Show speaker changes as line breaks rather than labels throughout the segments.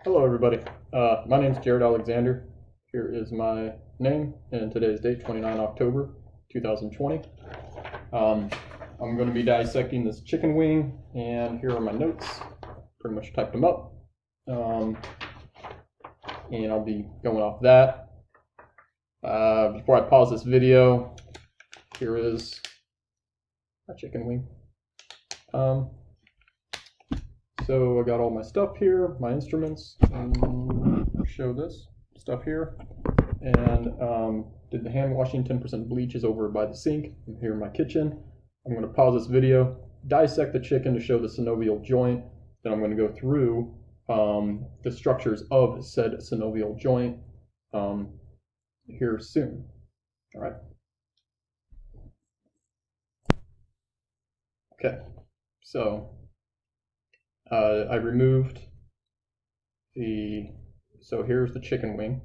Hello, everybody. My name is Jared Alexander. Here is my name and today's date, 29 October 2020. I'm going to be dissecting this chicken wing, and here are my notes. Pretty much typed them up. And I'll be going off that. Before I pause this video, here is my chicken wing. So I got all my stuff here, my instruments, and show this stuff here. And did the hand washing, 10% bleach is over by the sink. I'm here in my kitchen. I'm going to pause this video, dissect the chicken to show the synovial joint. Then I'm going to go through the structures of said synovial joint here soon. All right. Okay, so I removed so here's the chicken wing.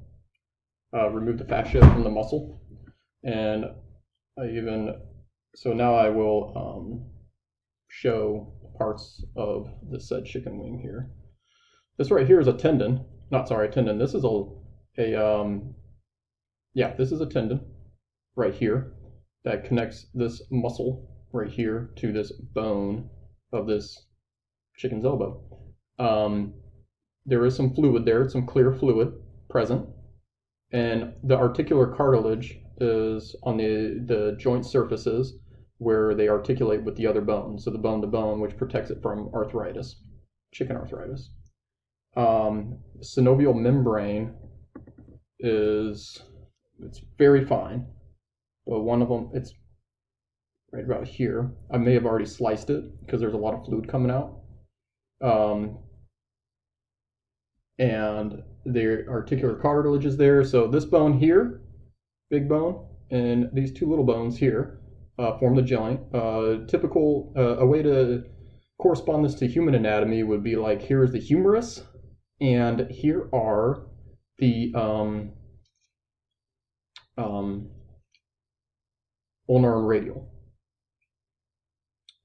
Removed the fascia from the muscle, and so now I will show parts of the said chicken wing here. This right here is a tendon. Tendon. This is this is a tendon right here that connects this muscle right here to this bone of this chicken's elbow. There is some fluid there, some clear fluid present, and the articular cartilage is on the joint surfaces where they articulate with the other bone, so the bone to bone, which protects it from arthritis, chicken arthritis. Synovial membrane it's very fine, but one of them, it's right about here. I may have already sliced it because there's a lot of fluid coming out. And the articular cartilage is there. So this bone here, big bone, and these two little bones here form the joint. A way to correspond this to human anatomy would be like, here's the humerus, and here are the ulnar and radial.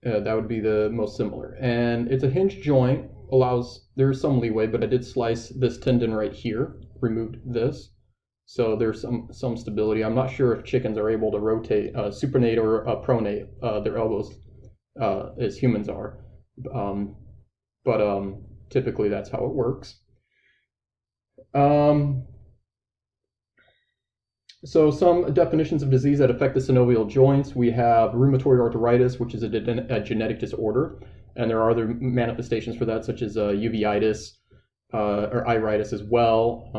That would be the most similar. And it's a hinge joint, there's some leeway, but I did slice this tendon right here, removed this. So there's some stability. I'm not sure if chickens are able to rotate, supinate or pronate their elbows as humans are. But typically that's how it works. So some definitions of disease that affect the synovial joints. We have rheumatoid arthritis, which is a genetic disorder, and there are other manifestations for that, such as uveitis or iritis as well.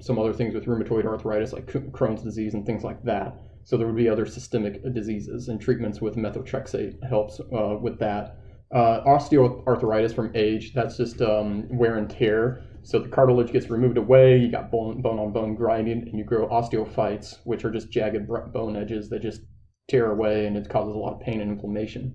Some other things with rheumatoid arthritis, like Crohn's disease and things like that. So there would be other systemic diseases, and treatments with methotrexate helps with that. Osteoarthritis from age, that's just wear and tear. So the cartilage gets removed away, you got bone on bone grinding, and you grow osteophytes, which are just jagged bone edges that just tear away, and it causes a lot of pain and inflammation.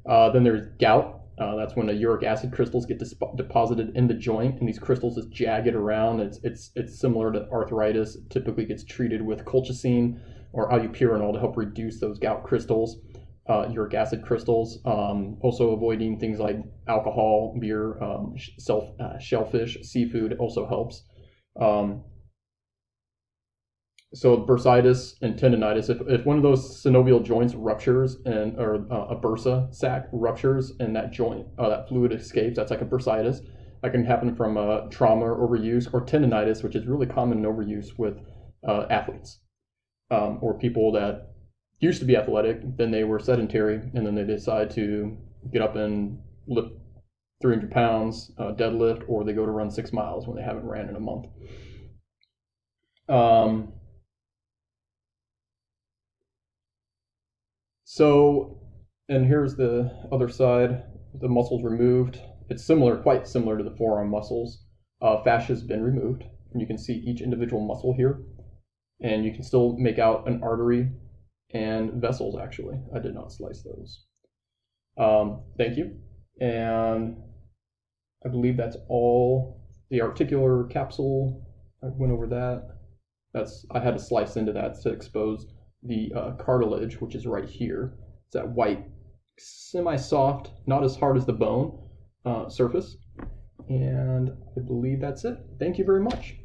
Then there's gout. That's when the uric acid crystals get deposited in the joint, and these crystals is jagged around. It's similar to arthritis. It typically gets treated with colchicine or allopurinol to help reduce those gout crystals. Uric acid crystals, also avoiding things like alcohol, beer, shellfish, seafood also helps. So bursitis and tendonitis, if one of those synovial joints ruptures or a bursa sac ruptures and that joint, that fluid escapes, that's like a bursitis. That can happen from trauma or overuse, or tendonitis, which is really common in overuse with athletes or people that used to be athletic, then they were sedentary, and then they decide to get up and lift 300 pounds, deadlift, or they go to run 6 miles when they haven't ran in a month. And here's the other side, the muscles removed. It's quite similar to the forearm muscles. Fascia's been removed, and you can see each individual muscle here, and you can still make out an artery and vessels. Actually, I did not slice those. Thank you. And I believe that's all. The articular capsule, I went over that. I had to slice into that to expose the cartilage, which is right here. It's that white, semi-soft, not as hard as the bone surface. And I believe that's it. Thank you very much.